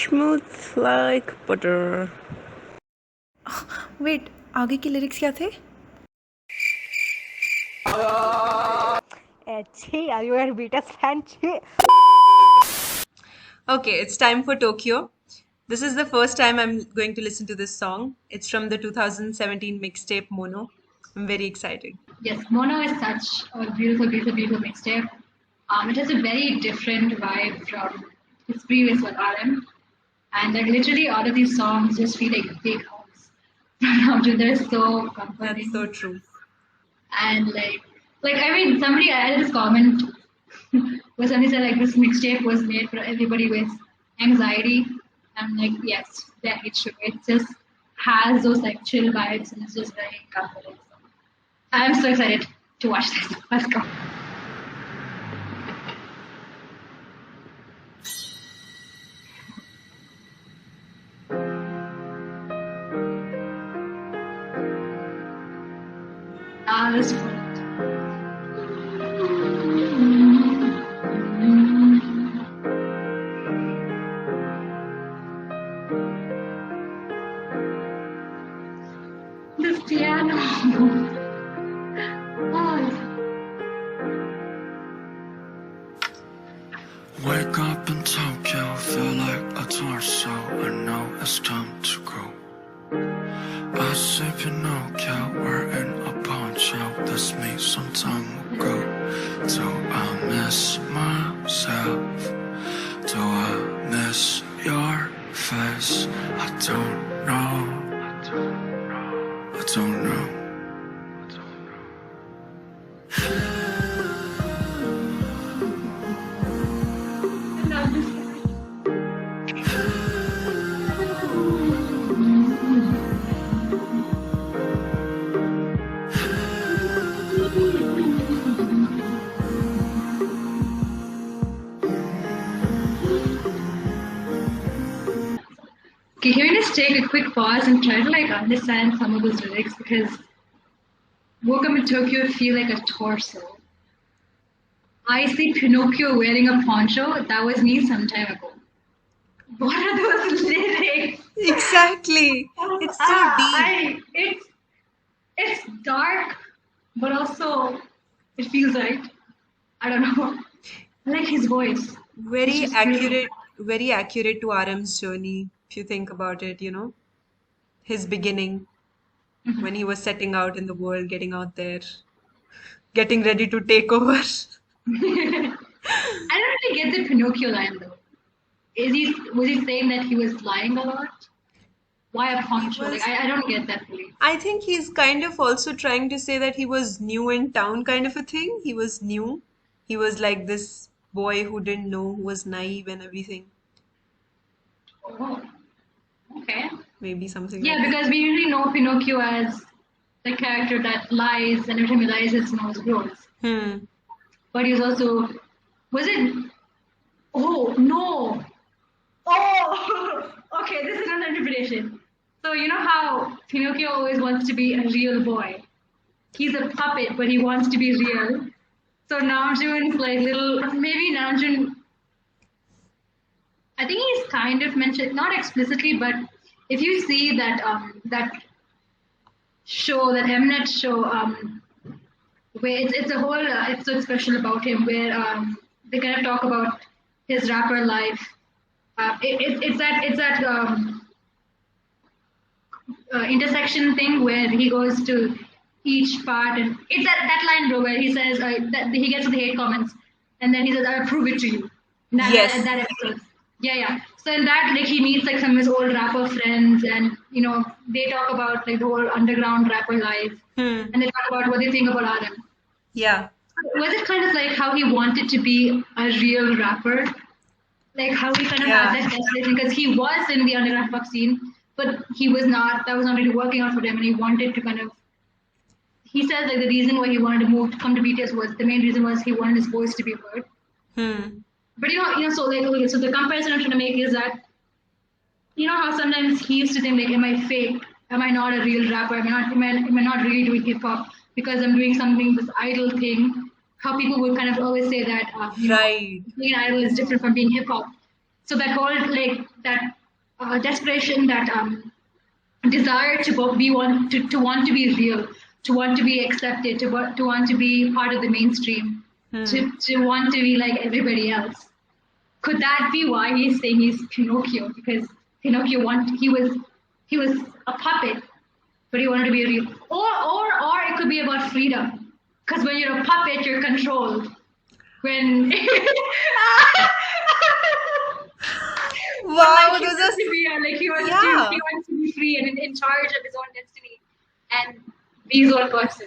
smooth like butter. Wait, आगे की lyrics क्या थे? Are you a BTS fan? Okay, it's time for Tokyo. This is the first time I'm going to listen to this song. It's from the 2017 mixtape Mono. I'm very excited. Yes, Mono is such a beautiful, beautiful, beautiful mixtape. It has a very different vibe from its previous one, RM. And like literally all of these songs just feel like big hugs. They're so comforting. That's so true. And I mean, somebody added this comment where somebody said like this mixtape was made for everybody with anxiety. I'm like, yes, that it's true. It just has those like chill vibes and it's just very comforting. So I'm so excited to watch this. Let's go. This one. This piano. Wake up in Tokyo, feel like a torso. I know it's time to go. I say Pinocchio, we're in a poncho. That's me some time ago. Do I miss myself? Do I miss your face? I don't know. I don't know. Okay, can we just take a quick pause and try to like understand some of those lyrics because woke up in Tokyo feel like a torso. I see Pinocchio wearing a poncho. That was me some time ago. What are those lyrics? Exactly. It's so deep. It's dark, but also it feels right. I don't know. I like his voice. Very It's just accurate, very accurate to RM's journey, if you think about it, you know. His beginning, when he was setting out in the world, getting out there, getting ready to take over. I don't really get the Pinocchio line though. Was he saying that he was lying a lot? Why a poncho? was- Like I don't get that fully. I think he's kind of also trying to say that he was new in town, kind of a thing. He was new. He was like this boy who didn't know, who was naive and everything. Oh, okay. Maybe something Yeah, like that. because we usually know Pinocchio as the character that lies, and every time he lies, his nose grows. But he was also, was it? Oh no! Oh, okay. This is another interpretation. So you know how Pinocchio always wants to be a real boy. He's a puppet, but he wants to be real. So Namjoon's like little, maybe Namjoon. I think he's kind of mentioned, not explicitly, but if you see that that show, that Mnet show, where it's a whole episode special about him, where they kind of talk about his rapper life. It's that intersection thing where he goes to each part, and it's that line, bro, where he says that he gets to the hate comments, and then he says, "I'll prove it to you." Yes. That episode. Yeah. So in that, like, he meets like some of his old rapper friends, and you know they talk about like the whole underground rapper life, and they talk about what they think about RM. Yeah. Was it kind of like how he wanted to be a real rapper? Like how he kind of Yeah. had that desperation because he was in the underground pop scene, but he was not. That was not really working out for him, and he wanted to kind of. He says like the reason why he wanted to come to BTS was the main reason was he wanted his voice to be heard. But you know, so like okay, so the comparison I'm trying to make is that you know how sometimes he used to think like, am I fake? Am I not a real rapper? Am I not really doing hip hop because I'm doing something this idol thing? How people would kind of always say that you know, Right. being an idol is different from being hip hop. So that whole like that desperation, that desire to want to be real, to want to be accepted, to want to be part of the mainstream, to want to be like everybody else. Could that be why he's saying he's Pinocchio? Because Pinocchio he was a puppet, but he wanted to be real. Or it could be about freedom. Because when you're a puppet, you're controlled. When Wow, like, he those wants are to be like he wants yeah. he wants to be free and in charge of his own destiny and be his own person.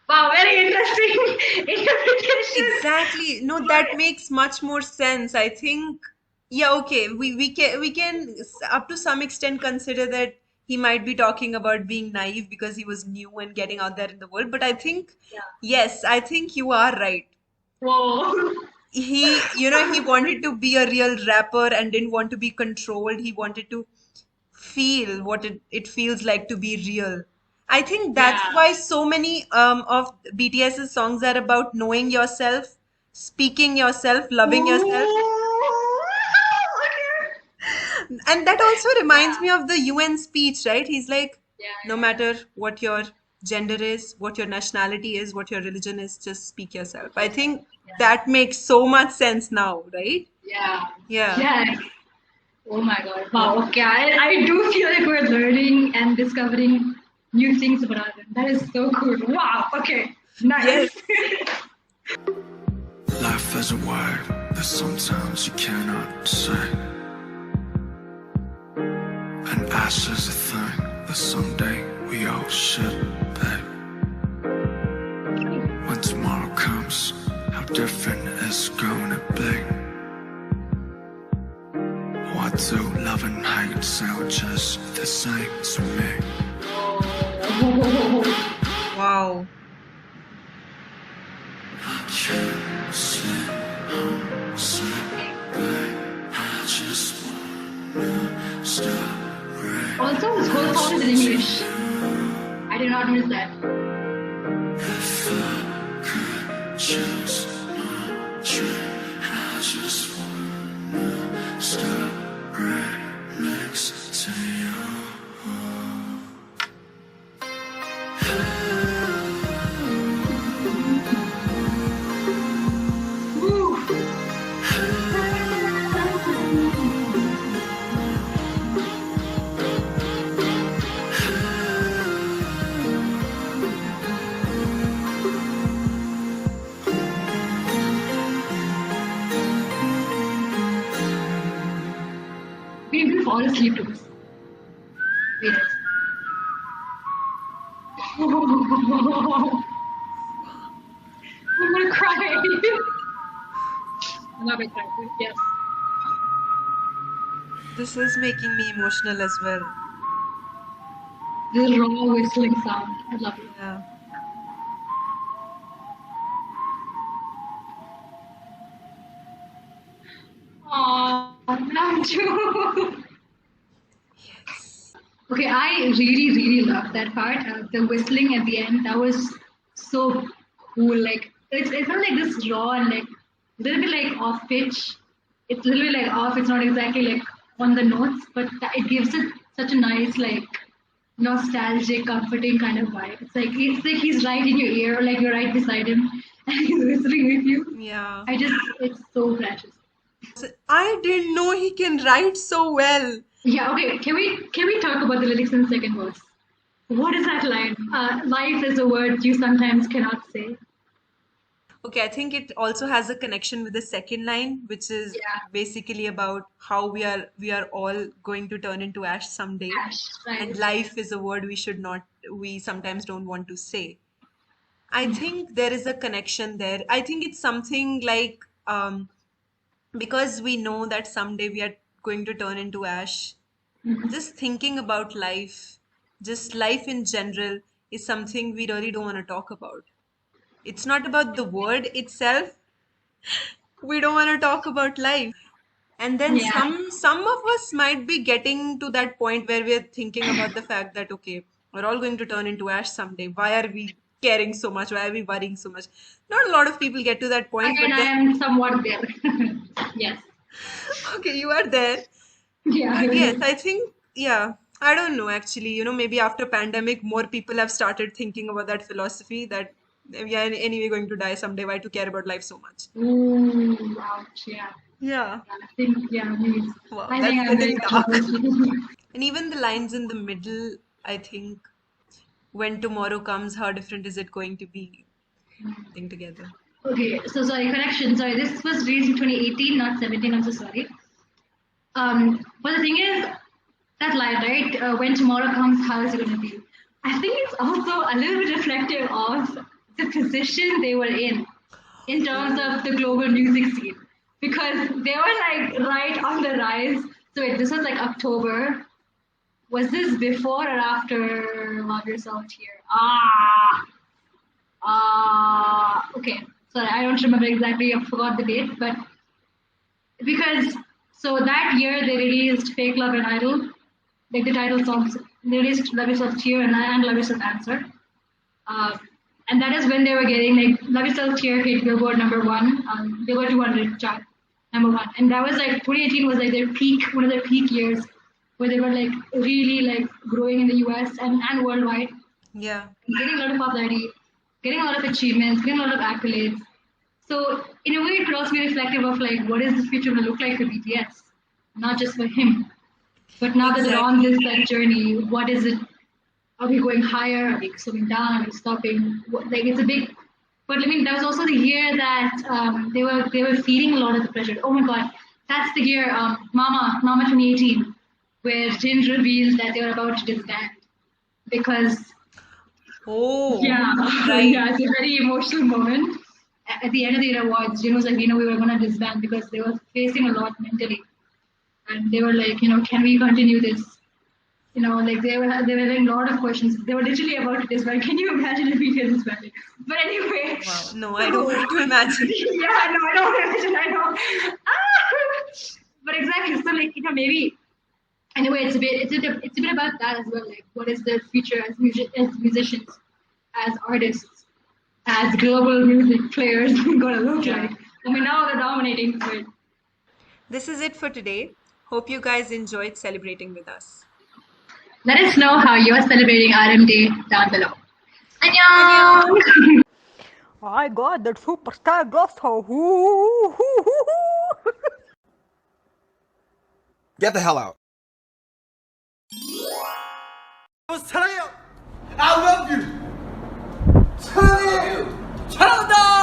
Wow, very interesting interpretation. Exactly. No, that makes much more sense. I think, yeah, okay. We can up to some extent consider that he might be talking about being naive because he was new and getting out there in the world. But I think, Yeah. yes, I think you are right. Whoa. He wanted to be a real rapper and didn't want to be controlled. He wanted to feel what it feels like to be real. I think that's Yeah. why so many of BTS's songs are about knowing yourself, speaking yourself, loving yourself. Okay. And that also reminds me of the UN speech, right? He's like, Yeah. no matter what your gender is, what your nationality is, what your religion is, just speak yourself. I think that makes so much sense now, right? Yeah. Yeah. Yes. Oh my God. Wow. Okay. I do feel like we're learning and discovering new things about them. That is so cool. Wow. Okay. Nice. Life is a word that sometimes you cannot say. And ash is a thing that someday we all should pay. When tomorrow comes, how different it's gonna be. What do love and hate sound just the same to me? Wow. I can't sit home, sit back. I just wanna stop right. Also, this whole song is in English. I did not miss that. If I could choose my dream, I just wanna stop right next to you. We will fall asleep to this. Wait. I'm gonna cry. I'm not gonna cry. Yes. This is making me emotional as well. This raw whistling sound. I love it. Yeah. Aww, love too. Yes. Okay, I really love that part. The whistling at the end, that was so cool. Like it's not like this raw and like a little bit like off pitch. It's a little bit like off. It's not exactly like on the notes, but it gives it such a nice like nostalgic, comforting kind of vibe. It's like he's right in your ear, like you're right beside him, and he's whistling with you. Yeah. It's so precious. I didn't know he can write so well. Yeah, okay. Can we talk about the lyrics in the second verse? What is that line? Life is a word you sometimes cannot say. Okay, I think it also has a connection with the second line, which is Yeah. basically about how we are all going to turn into ash someday. Ash, right? And life is a word we sometimes don't want to say. I think there is a connection there. I think it's something like because we know that someday we are going to turn into ash. Just thinking about life, just life in general, is something we really don't want to talk about. It's not about the word itself. We don't want to talk about life. And then Yeah. some of us might be getting to that point where we're thinking about the fact that okay, we're all going to turn into ash someday. Why are we caring so much? Why are we worrying so much? Not a lot of people get to that point, Again, but I then am somewhat there. Yes. okay, you are there. Yeah. But yes, I think, yeah, I don't know actually. Maybe after pandemic, more people have started thinking about that philosophy that we are anyway going to die someday. Why to care about life so much? Ooh, ouch, yeah. Yeah. I think, yeah, maybe. Wow, I think that's I'm very getting much dark. opposed to And even the lines in the middle, I think, when tomorrow comes, how different is it going to be? Thing together. Okay, so sorry, correction. Sorry, this was released in 2018, not 17. I'm so sorry. But the thing is, that line, right? When tomorrow comes, how is it going to be? I think it's also a little bit reflective of the position they were in terms of the global music scene, because they were like right on the rise. So wait, this was like October. Was this before or after Love Yourself Here? Okay. Sorry, I don't remember exactly. I forgot the date, but because so that year they released Fake Love and Idol, like the title songs. They released Love Yourself Here and Love Yourself Answer. Uh, and that is when they were getting like Love Yourself Here hit Billboard #1, Billboard 200 chart #1, and that was like 2018 was like their peak, one of their peak years, where they were like really like growing in the US and worldwide, Yeah. getting a lot of popularity, getting a lot of achievements, getting a lot of accolades. So in a way, it could also be reflective of like what is the future going to look like for BTS, not just for him, but now that they're on this like journey, what is it? Are we going higher? Are we slowing down? Are we stopping? Like it's a big. But I mean, that was also the year that they were feeling a lot of the pressure. Oh my God, that's the year Mama 2018, where Jin revealed that they were about to disband because Oh, yeah, right. yeah, it's a very emotional moment. At the end of the awards, Jin was like, we were gonna disband because they were facing a lot mentally, and they were like, can we continue this? Like they were having a lot of questions. They were literally about to disband. Can you imagine if we did disband? But anyway. Wow. No, I don't want to imagine. Yeah, no, I don't imagine. I know. But exactly. So like maybe anyway, it's a bit about that as well. Like what is their future as musicians, as artists, as global music players gonna look like? I mean, now they're dominating, but This is it for today. Hope you guys enjoyed celebrating with us. let us know how you're celebrating RM Day down below. Annyeong! I got that superstar gusto. Hoo. Get the hell out. I was telling you, I love you. Telling you.